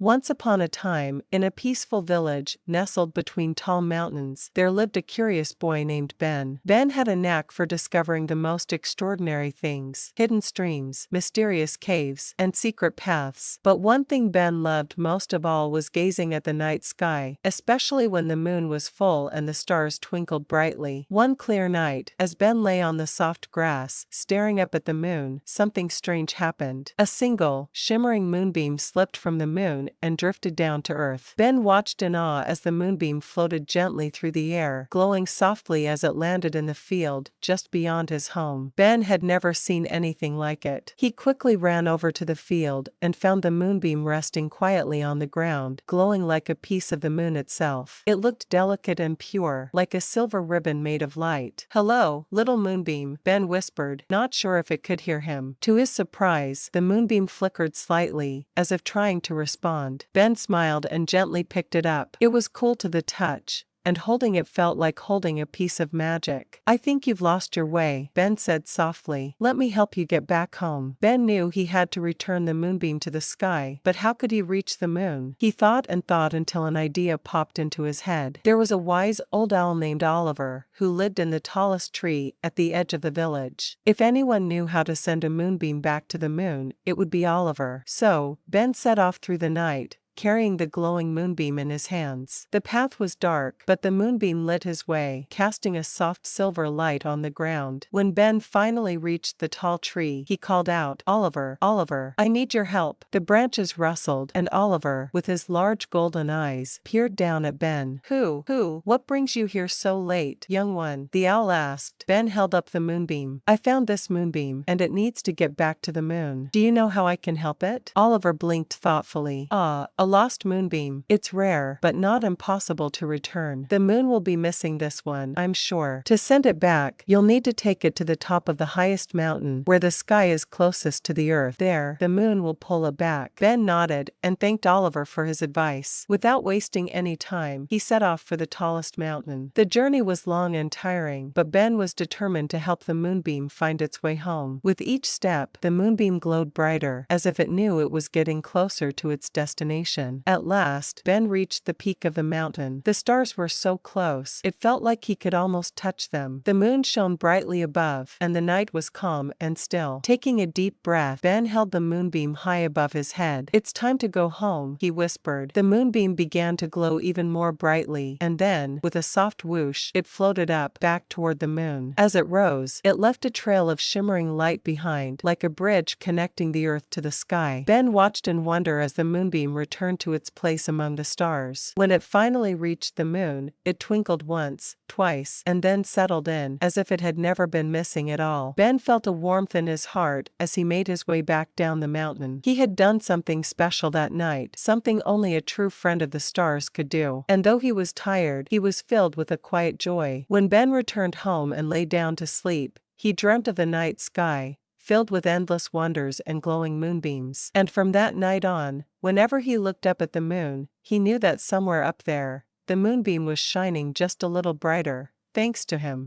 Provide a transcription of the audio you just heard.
Once upon a time, in a peaceful village nestled between tall mountains, there lived a curious boy named Ben. Ben had a knack for discovering the most extraordinary things: hidden streams, mysterious caves, and secret paths. But one thing Ben loved most of all was gazing at the night sky, especially when the moon was full and the stars twinkled brightly. One clear night, as Ben lay on the soft grass, staring up at the moon, something strange happened. A single, shimmering moonbeam slipped from the moon and drifted down to earth. Ben watched in awe as the moonbeam floated gently through the air, glowing softly as it landed in the field just beyond his home. Ben had never seen anything like it. He quickly ran over to the field and found the moonbeam resting quietly on the ground, glowing like a piece of the moon itself. It looked delicate and pure, like a silver ribbon made of light. "Hello, little moonbeam," Ben whispered, not sure if it could hear him. To his surprise, the moonbeam flickered slightly, as if trying to respond. Ben smiled and gently picked it up. It was cool to the touch, and holding it felt like holding a piece of magic. "I think you've lost your way," Ben said softly. "Let me help you get back home." Ben knew he had to return the moonbeam to the sky, but how could he reach the moon? He thought and thought until an idea popped into his head. There was a wise old owl named Oliver, who lived in the tallest tree at the edge of the village. If anyone knew how to send a moonbeam back to the moon, it would be Oliver. So, Ben set off through the night, carrying the glowing moonbeam in his hands. The path was dark, but the moonbeam lit his way, casting a soft silver light on the ground. When Ben finally reached the tall tree, he called out, "Oliver, Oliver, I need your help." The branches rustled, and Oliver, with his large golden eyes, peered down at Ben. What brings you here so late, young one?" the owl asked. Ben held up the moonbeam. "I found this moonbeam, and it needs to get back to the moon. Do you know how I can help it?" Oliver blinked thoughtfully. A lost moonbeam. It's rare, but not impossible to return. The moon will be missing this one, I'm sure. To send it back, you'll need to take it to the top of the highest mountain, where the sky is closest to the earth. There, the moon will pull it back." Ben nodded and thanked Oliver for his advice. Without wasting any time, he set off for the tallest mountain. The journey was long and tiring, but Ben was determined to help the moonbeam find its way home. With each step, the moonbeam glowed brighter, as if it knew it was getting closer to its destination. At last, Ben reached the peak of the mountain. The stars were so close, it felt like he could almost touch them. The moon shone brightly above, and the night was calm and still. Taking a deep breath, Ben held the moonbeam high above his head. "It's time to go home," he whispered. The moonbeam began to glow even more brightly, and then, with a soft whoosh, it floated up, back toward the moon. As it rose, it left a trail of shimmering light behind, like a bridge connecting the earth to the sky. Ben watched in wonder as the moonbeam returned to its place among the stars. When it finally reached the moon, it twinkled once, twice, and then settled in, as if it had never been missing at all. Ben felt a warmth in his heart as he made his way back down the mountain. He had done something special that night, something only a true friend of the stars could do. And though he was tired, he was filled with a quiet joy. When Ben returned home and lay down to sleep, he dreamt of the night sky, filled with endless wonders and glowing moonbeams. And from that night on, whenever he looked up at the moon, he knew that somewhere up there, the moonbeam was shining just a little brighter, thanks to him.